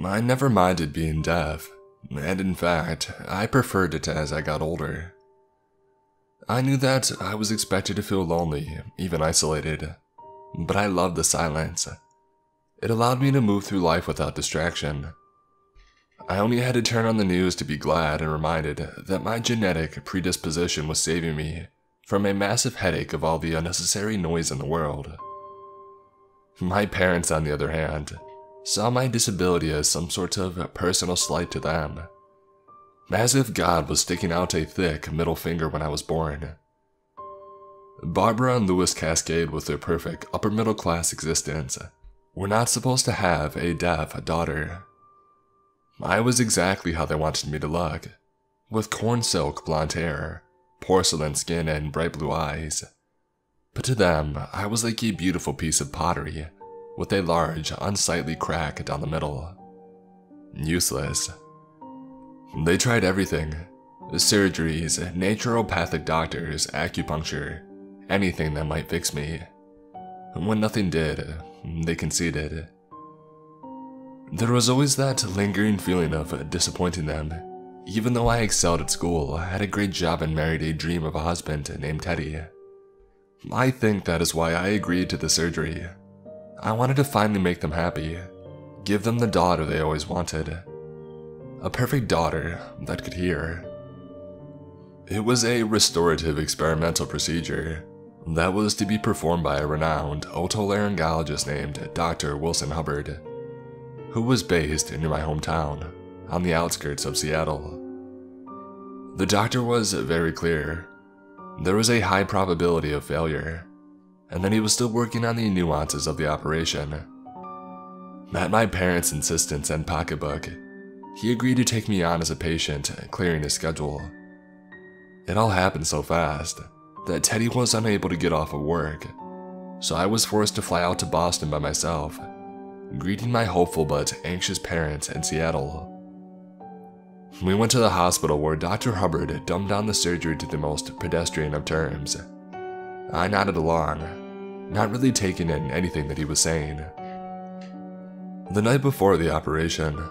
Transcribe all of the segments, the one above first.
I never minded being deaf, and in fact, I preferred it as I got older. I knew that I was expected to feel lonely, even isolated, but I loved the silence. It allowed me to move through life without distraction. I only had to turn on the news to be glad and reminded that my genetic predisposition was saving me from a massive headache of all the unnecessary noise in the world. My parents, on the other hand, saw my disability as some sort of personal slight to them, as if God was sticking out a thick middle finger when I was born. Barbara and Louis Cascade, with their perfect upper-middle-class existence, were not supposed to have a deaf daughter. I was exactly how they wanted me to look, with corn silk blonde hair, porcelain skin, and bright blue eyes. But to them, I was like a beautiful piece of pottery, with a large, unsightly crack down the middle. Useless. They tried everything: surgeries, naturopathic doctors, acupuncture, anything that might fix me. When nothing did, they conceded. There was always that lingering feeling of disappointing them, even though I excelled at school, had a great job, and married a dream of a husband named Teddy. I think that is why I agreed to the surgery. I wanted to finally make them happy, give them the daughter they always wanted. A perfect daughter that could hear. It was a restorative experimental procedure that was to be performed by a renowned otolaryngologist named Dr. Wilson Hubbard, who was based near my hometown, on the outskirts of Seattle. The doctor was very clear. There was a high probability of failure, and that he was still working on the nuances of the operation. At my parents' insistence and pocketbook, he agreed to take me on as a patient, clearing his schedule. It all happened so fast that Teddy was unable to get off of work, so I was forced to fly out to Boston by myself, greeting my hopeful but anxious parents in Seattle. We went to the hospital, where Dr. Hubbard dumbed down the surgery to the most pedestrian of terms. I nodded along, not really taking in anything that he was saying. The night before the operation,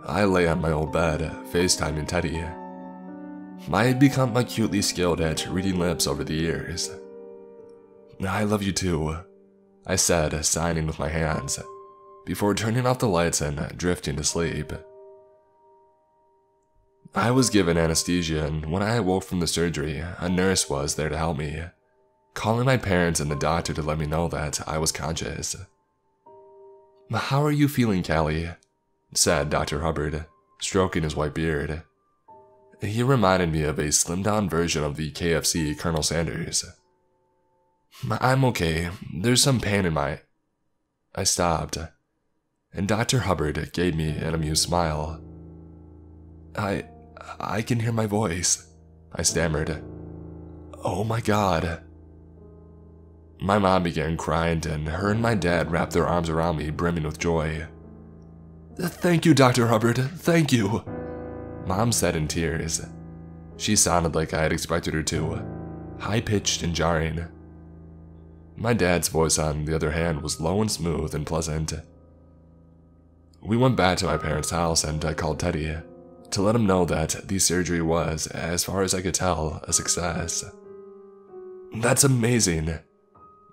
I lay on my old bed, FaceTiming Teddy. I had become acutely skilled at reading lips over the years. "I love you too," I said, signing with my hands, before turning off the lights and drifting to sleep. I was given anesthesia, and when I awoke from the surgery, a nurse was there to help me, calling my parents and the doctor to let me know that I was conscious. "How are you feeling, Callie?" said Dr. Hubbard, stroking his white beard. He reminded me of a slimmed-down version of the KFC Colonel Sanders. "I'm okay. There's some pain in my..." I stopped, and Dr. Hubbard gave me an amused smile. I can hear my voice," I stammered. "Oh my God." My mom began crying, and her and my dad wrapped their arms around me, brimming with joy. "Thank you, Dr. Hubbard, thank you," Mom said in tears. She sounded like I had expected her to, high-pitched and jarring. My dad's voice, on the other hand, was low and smooth and pleasant. We went back to my parents' house, and I called Teddy to let him know that the surgery was, as far as I could tell, a success. "That's amazing,"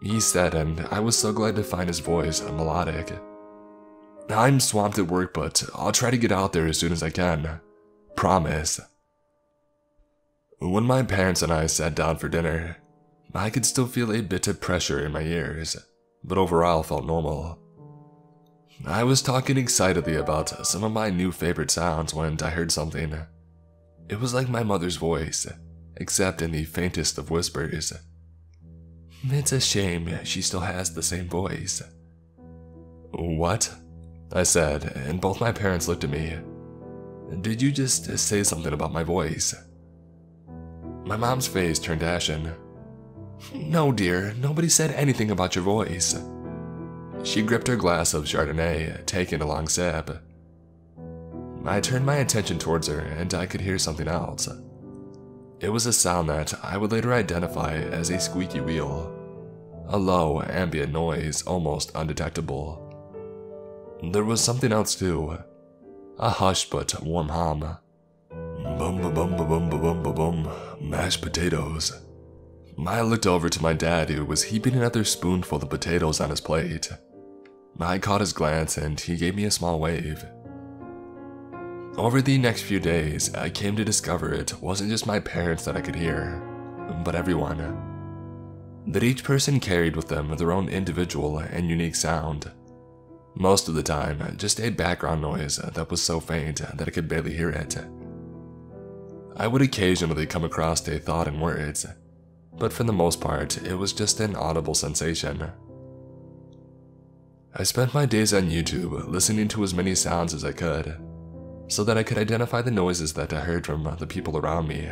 he said, and I was so glad to find his voice melodic. "I'm swamped at work, but I'll try to get out there as soon as I can. Promise." When my parents and I sat down for dinner, I could still feel a bit of pressure in my ears, but overall felt normal. I was talking excitedly about some of my new favorite sounds when I heard something. It was like my mother's voice, except in the faintest of whispers. "It's a shame she still has the same voice." "What?" I said, and both my parents looked at me. "Did you just say something about my voice?" My mom's face turned ashen. "No, dear, nobody said anything about your voice." She gripped her glass of Chardonnay, taking a long sip. I turned my attention towards her, and I could hear something else. It was a sound that I would later identify as a squeaky wheel, a low, ambient noise, almost undetectable. There was something else too, a hushed but warm hum. Bum ba bum ba bum ba bum ba bum, mashed potatoes. I looked over to my dad, who was heaping another spoonful of potatoes on his plate. I caught his glance and he gave me a small wave. Over the next few days, I came to discover it wasn't just my parents that I could hear, but everyone. That each person carried with them their own individual and unique sound. Most of the time, just a background noise that was so faint that I could barely hear it. I would occasionally come across a thought in words, but for the most part, it was just an audible sensation. I spent my days on YouTube listening to as many sounds as I could, so that I could identify the noises that I heard from the people around me.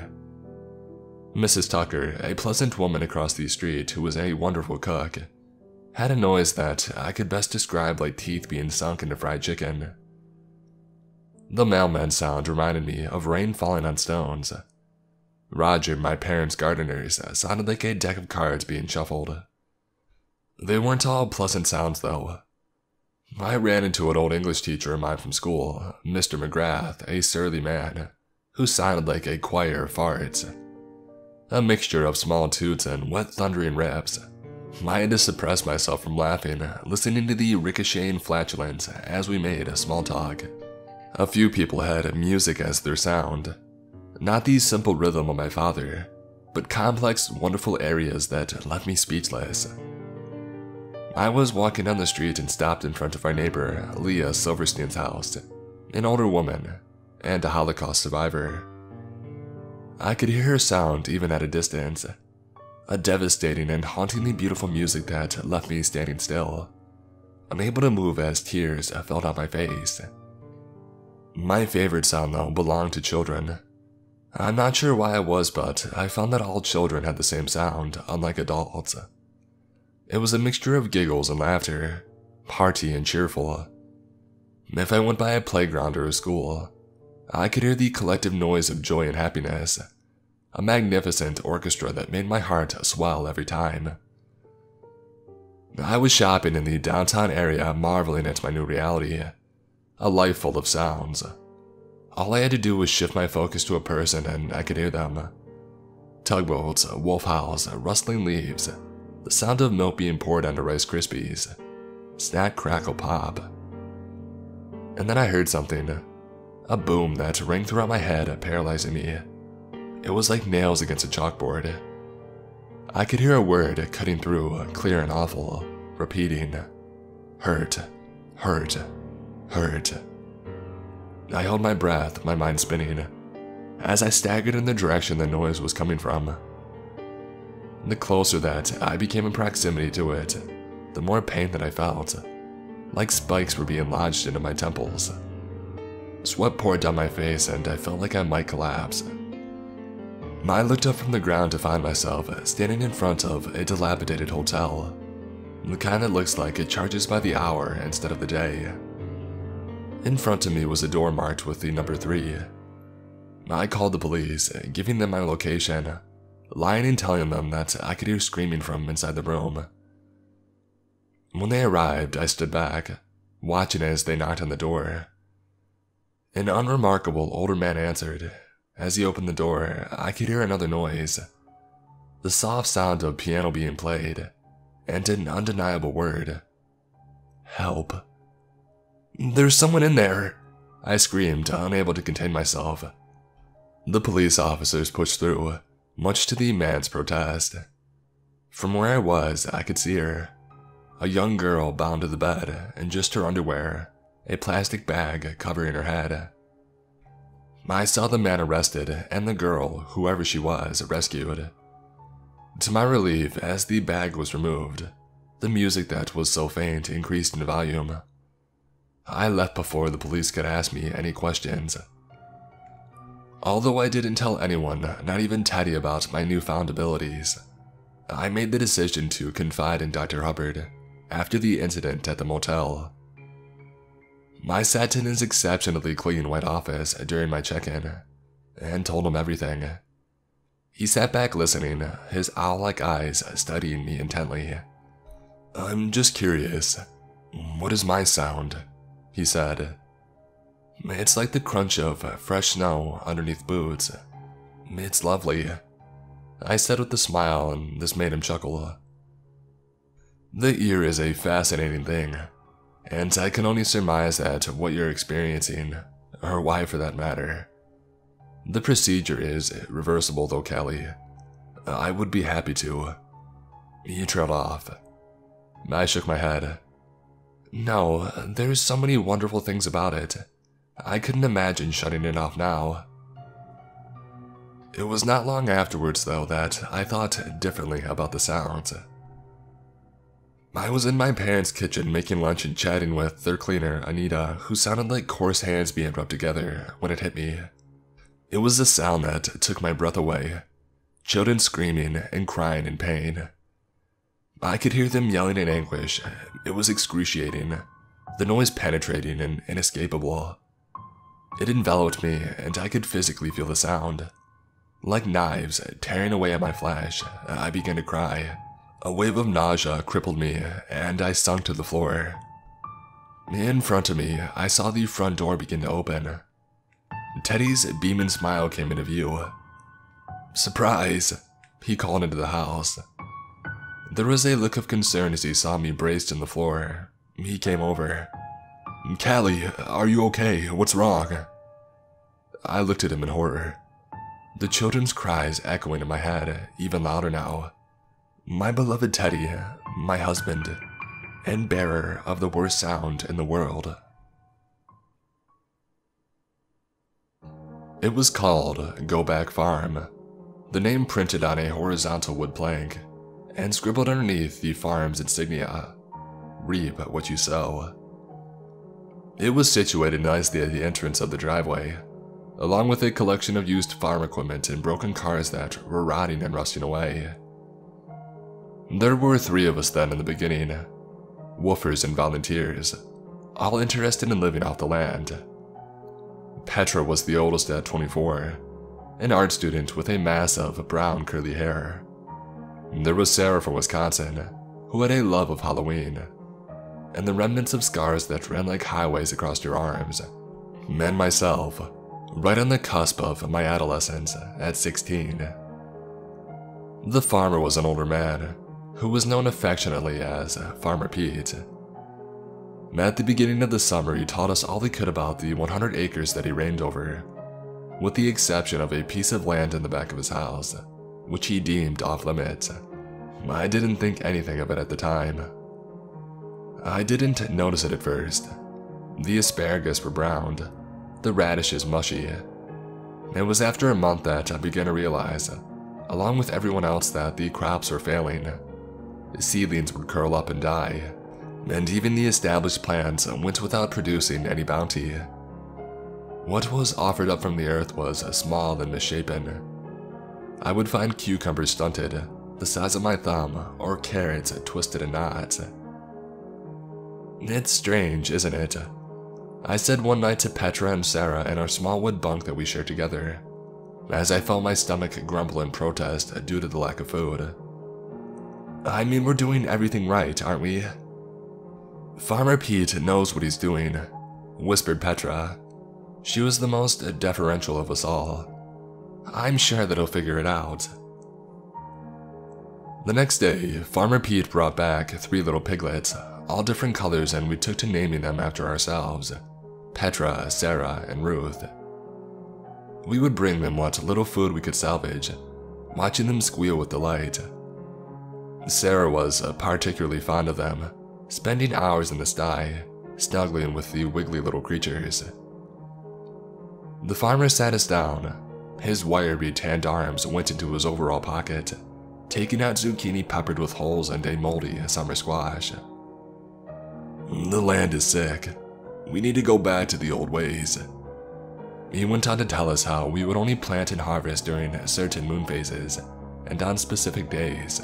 Mrs. Tucker, a pleasant woman across the street who was a wonderful cook, had a noise that I could best describe like teeth being sunk into fried chicken. The mailman sound reminded me of rain falling on stones. Roger, my parents' gardeners, sounded like a deck of cards being shuffled. They weren't all pleasant sounds, though. I ran into an old English teacher of mine from school, Mr. McGrath, a surly man, who sounded like a choir of farts. A mixture of small toots and wet thundering raps. I had to suppress myself from laughing, listening to the ricocheting flatulence as we made small talk. A few people had music as their sound. Not the simple rhythm of my father, but complex, wonderful areas that left me speechless. I was walking down the street and stopped in front of our neighbor, Leah Silverstein's house, an older woman, and a Holocaust survivor. I could hear her sound even at a distance, a devastating and hauntingly beautiful music that left me standing still, unable to move as tears fell down my face. My favorite sound, though, belonged to children. I'm not sure why it was, but I found that all children had the same sound, unlike adults. It was a mixture of giggles and laughter, hearty and cheerful. If I went by a playground or a school, I could hear the collective noise of joy and happiness, a magnificent orchestra that made my heart swell every time. I was shopping in the downtown area, marveling at my new reality, a life full of sounds. All I had to do was shift my focus to a person and I could hear them. Tugboats, wolf howls, rustling leaves, the sound of milk being poured onto Rice Krispies, snack, crackle, pop. And then I heard something. A boom that rang throughout my head, paralyzing me. It was like nails against a chalkboard. I could hear a word cutting through, clear and awful, repeating, hurt, hurt, hurt. I held my breath, my mind spinning, as I staggered in the direction the noise was coming from. The closer that I became in proximity to it, the more pain that I felt, like spikes were being lodged into my temples. Sweat poured down my face and I felt like I might collapse. I looked up from the ground to find myself standing in front of a dilapidated hotel, the kind that looks like it charges by the hour instead of the day. In front of me was a door marked with the number 3. I called the police, giving them my location, lying and telling them that I could hear screaming from inside the room. When they arrived, I stood back, watching as they knocked on the door. An unremarkable older man answered. As he opened the door, I could hear another noise. The soft sound of piano being played, and an undeniable word. Help. "There's someone in there," I screamed, unable to contain myself. The police officers pushed through, much to the man's protest. From where I was, I could see her. A young girl bound to the bed in just her underwear, a plastic bag covering her head. I saw the man arrested and the girl, whoever she was, rescued. To my relief, as the bag was removed, the music that was so faint increased in volume. I left before the police could ask me any questions. Although I didn't tell anyone, not even Teddy, about my newfound abilities, I made the decision to confide in Dr. Hubbard after the incident at the motel. I sat in his exceptionally clean white office during my check-in and told him everything. He sat back listening, his owl-like eyes studying me intently. "I'm just curious. What is my sound?" he said. It's like the crunch of fresh snow underneath boots. It's lovely, I said with a smile, and this made him chuckle. The ear is a fascinating thing, and I can only surmise that what you're experiencing, or why for that matter. The procedure is reversible though, Kelly. I would be happy to. He trailed off. I shook my head. No, there's so many wonderful things about it. I couldn't imagine shutting it off now. It was not long afterwards, though, that I thought differently about the sounds. I was in my parents' kitchen making lunch and chatting with their cleaner, Anita, who sounded like coarse hands being rubbed together when it hit me. It was the sound that took my breath away. Children screaming and crying in pain. I could hear them yelling in anguish. It was excruciating, the noise penetrating and inescapable. It enveloped me, and I could physically feel the sound. Like knives tearing away at my flesh, I began to cry. A wave of nausea crippled me, and I sunk to the floor. In front of me, I saw the front door begin to open. Teddy's beaming smile came into view. "Surprise!" he called into the house. There was a look of concern as he saw me braced in the floor. He came over. "Callie, are you okay? What's wrong?" I looked at him in horror. The children's cries echoing in my head, even louder now. My beloved Teddy, my husband, and bearer of the worst sound in the world. It was called Go Back Farm, the name printed on a horizontal wood plank, and scribbled underneath the farm's insignia, "Reap what you sow." It was situated nicely at the entrance of the driveway, along with a collection of used farm equipment and broken cars that were rotting and rusting away. There were 3 of us then in the beginning, woofers and volunteers, all interested in living off the land. Petra was the oldest at 24, an art student with a mass of brown curly hair. There was Sarah from Wisconsin, who had a love of Halloween, and the remnants of scars that ran like highways across your arms, and myself, right on the cusp of my adolescence at 16. The farmer was an older man, who was known affectionately as Farmer Pete. At the beginning of the summer, he taught us all he could about the 100 acres that he reigned over, with the exception of a piece of land in the back of his house, which he deemed off limits. I didn't think anything of it at the time. I didn't notice it at first. The asparagus were browned, the radishes mushy. It was after a month that I began to realize, along with everyone else, that the crops were failing. Seedlings would curl up and die, and even the established plants went without producing any bounty. What was offered up from the earth was small and misshapen. I would find cucumbers stunted, the size of my thumb, or carrots twisted in knots. "It's strange, isn't it?" I said one night to Petra and Sarah in our small wood bunk that we shared together, as I felt my stomach grumble in protest due to the lack of food. "I mean, we're doing everything right, aren't we?" "Farmer Pete knows what he's doing," whispered Petra. She was the most deferential of us all. "I'm sure that he'll figure it out." The next day, Farmer Pete brought back 3 little piglets, all different colors, and we took to naming them after ourselves: Petra, Sarah, and Ruth. We would bring them what little food we could salvage, watching them squeal with delight. Sarah was particularly fond of them, spending hours in the sty, snuggling with the wiggly little creatures. The farmer sat us down. His wiry tanned arms went into his overall pocket, taking out zucchini peppered with holes and a moldy summer squash. "The land is sick. We need to go back to the old ways." He went on to tell us how we would only plant and harvest during certain moon phases and on specific days.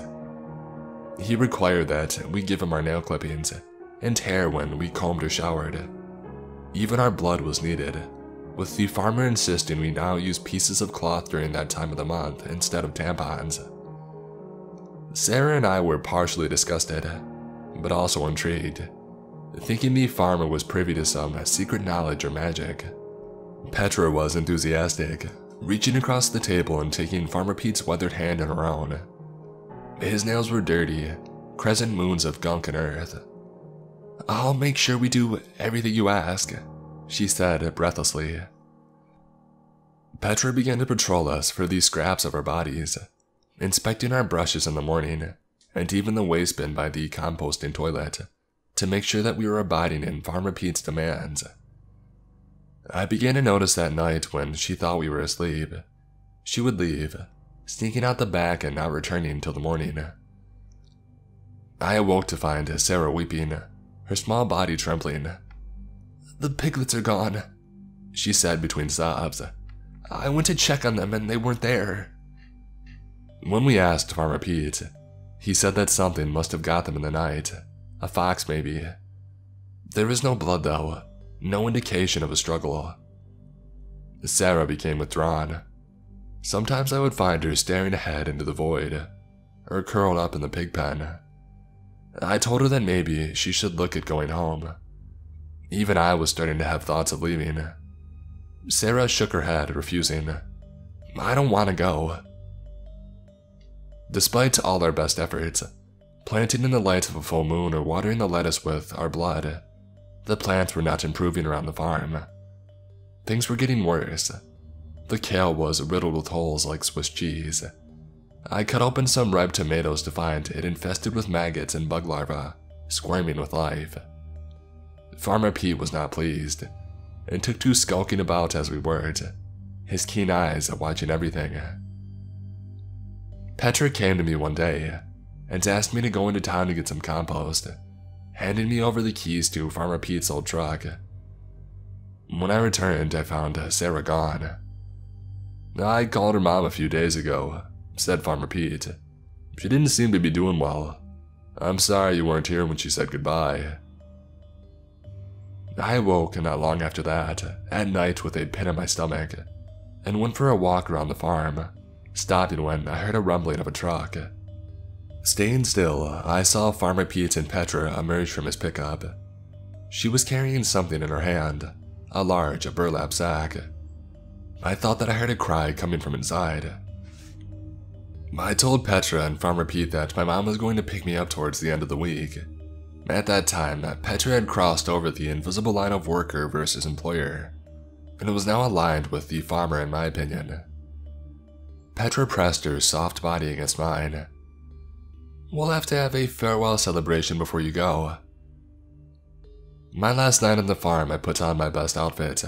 He required that we give him our nail clippings and hair when we combed or showered. Even our blood was needed, with the farmer insisting we now use pieces of cloth during that time of the month instead of tampons. Sarah and I were partially disgusted, but also intrigued, thinking the farmer was privy to some secret knowledge or magic Petra was enthusiastic, reaching across the table and taking Farmer Pete's weathered hand in her own. His nails were dirty, crescent moons of gunk and earth. "I'll make sure we do everything you ask," she said breathlessly. Petra began to patrol us for these scraps of our bodies, inspecting our brushes in the morning, and even the waste bin by the composting toilet, to make sure that we were abiding in Farmer Pete's demands. I began to notice that night when she thought we were asleep, she would leave, sneaking out the back and not returning till the morning. I awoke to find Sarah weeping, her small body trembling. "The piglets are gone," she said between sobs. "I went to check on them and they weren't there." When we asked Farmer Pete, he said that something must have got them in the night, a fox maybe. There was no blood though, no indication of a struggle. Sarah became withdrawn. Sometimes I would find her staring ahead into the void, or curled up in the pig pen. I told her that maybe she should look at going home. Even I was starting to have thoughts of leaving. Sarah shook her head, refusing. "I don't want to go." Despite all our best efforts, planting in the light of a full moon or watering the lettuce with our blood, the plants were not improving around the farm. Things were getting worse. The kale was riddled with holes like Swiss cheese. I cut open some ripe tomatoes to find it infested with maggots and bug larvae, squirming with life. Farmer Pete was not pleased, and took to skulking about as we worked, his keen eyes watching everything. Petra came to me one day and asked me to go into town to get some compost, handing me over the keys to Farmer Pete's old truck. When I returned, I found Sarah gone. "I called her mom a few days ago," said Farmer Pete. "She didn't seem to be doing well. I'm sorry you weren't here when she said goodbye." I awoke not long after that, at night with a pit in my stomach, and went for a walk around the farm, stopping when I heard a rumbling of a truck. Staying still, I saw Farmer Pete and Petra emerge from his pickup. She was carrying something in her hand, a large burlap sack. I thought that I heard a cry coming from inside. I told Petra and Farmer Pete that my mom was going to pick me up towards the end of the week. At that time, Petra had crossed over the invisible line of worker versus employer, and it was now aligned with the farmer in my opinion. Petra pressed her soft body against mine. "We'll have to have a farewell celebration before you go." My last night on the farm, I put on my best outfit,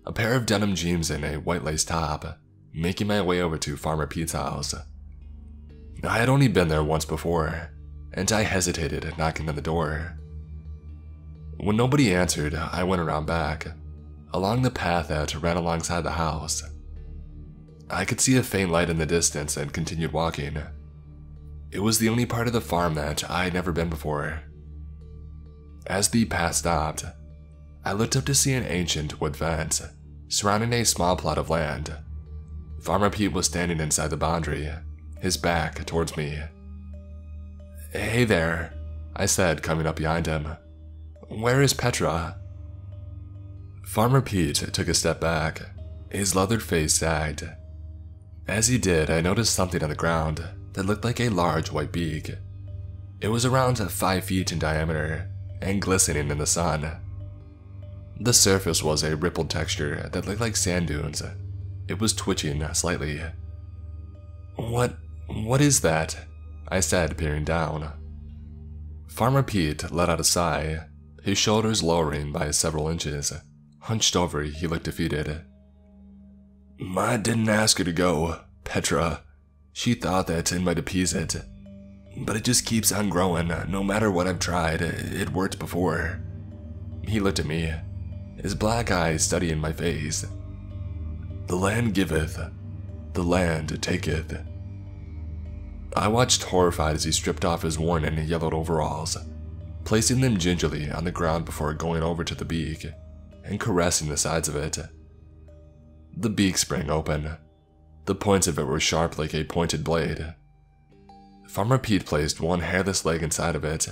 a pair of denim jeans and a white lace top, making my way over to Farmer Pete's house. I had only been there once before, and I hesitated at knocking on the door. When nobody answered, I went around back, along the path that ran alongside the house. I could see a faint light in the distance and continued walking. It was the only part of the farm that I had never been before. As the path stopped, I looked up to see an ancient wood fence surrounding a small plot of land. Farmer Pete was standing inside the boundary, his back towards me. "Hey there," I said, coming up behind him. "Where is Petra?" Farmer Pete took a step back, his leathered face sagged. As he did, I noticed something on the ground that looked like a large white beak. It was around 5 feet in diameter and glistening in the sun. The surface was a rippled texture that looked like sand dunes. It was twitching slightly. What is that?" I said, peering down. Farmer Pete let out a sigh, his shoulders lowering by several inches. Hunched over, he looked defeated. "I didn't ask her to go, Petra. She thought that it might appease it. But it just keeps on growing, no matter what I've tried. It worked before." He looked at me, his black eyes studying my face. "The land giveth, the land taketh." I watched horrified as he stripped off his worn and yellowed overalls, placing them gingerly on the ground before going over to the beak and caressing the sides of it. The beak sprang open. The points of it were sharp like a pointed blade. Farmer Pete placed one hairless leg inside of it,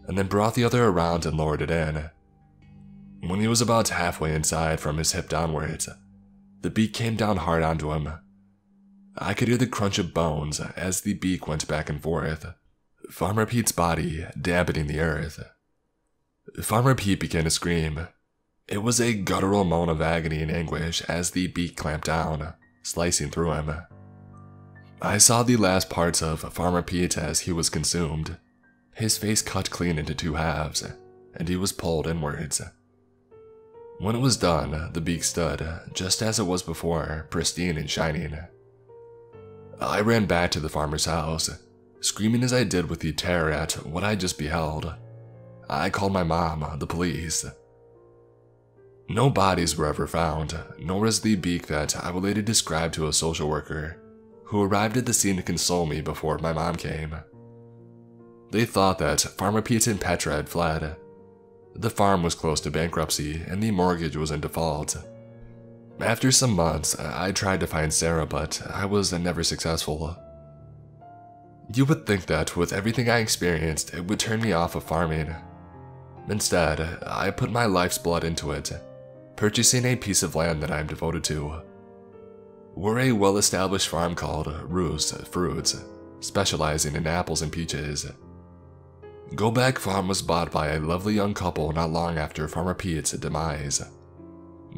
and then brought the other around and lowered it in. When he was about halfway inside from his hip downwards, the beak came down hard onto him. I could hear the crunch of bones as the beak went back and forth, Farmer Pete's body dampening the earth. Farmer Pete began to scream. It was a guttural moan of agony and anguish as the beak clamped down, slicing through him. I saw the last parts of Farmer Pete as he was consumed, his face cut clean into two halves, and he was pulled inwards. When it was done, the beak stood, just as it was before, pristine and shining. I ran back to the farmer's house, screaming as I did with the terror at what I just beheld. I called my mom, the police. No bodies were ever found, nor was the beak that I would later describe to a social worker, who arrived at the scene to console me before my mom came. They thought that Farmer Pete and Petra had fled. The farm was close to bankruptcy and the mortgage was in default. After some months, I tried to find Sarah, but I was never successful. You would think that with everything I experienced, it would turn me off of farming. Instead, I put my life's blood into it, purchasing a piece of land that I am devoted to. We're a well-established farm called Roos Fruits, specializing in apples and peaches. Go Back Farm was bought by a lovely young couple not long after Farmer Pete's demise.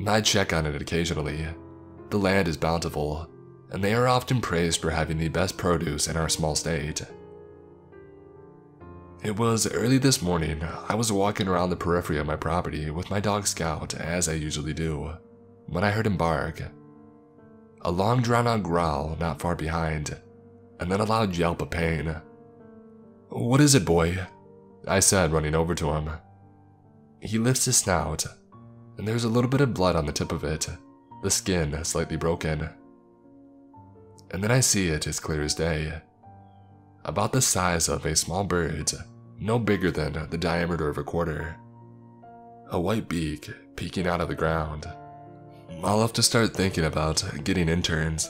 I check on it occasionally. The land is bountiful, and they are often praised for having the best produce in our small state. It was early this morning. I was walking around the periphery of my property with my dog Scout, as I usually do, when I heard him bark. A long drawn-out growl not far behind, and then a loud yelp of pain. "What is it, boy?" I said, running over to him. He lifts his snout, and there's a little bit of blood on the tip of it, the skin slightly broken. And then I see it as clear as day. About the size of a small bird's, no bigger than the diameter of a quarter. A white beak peeking out of the ground. I'll have to start thinking about getting interns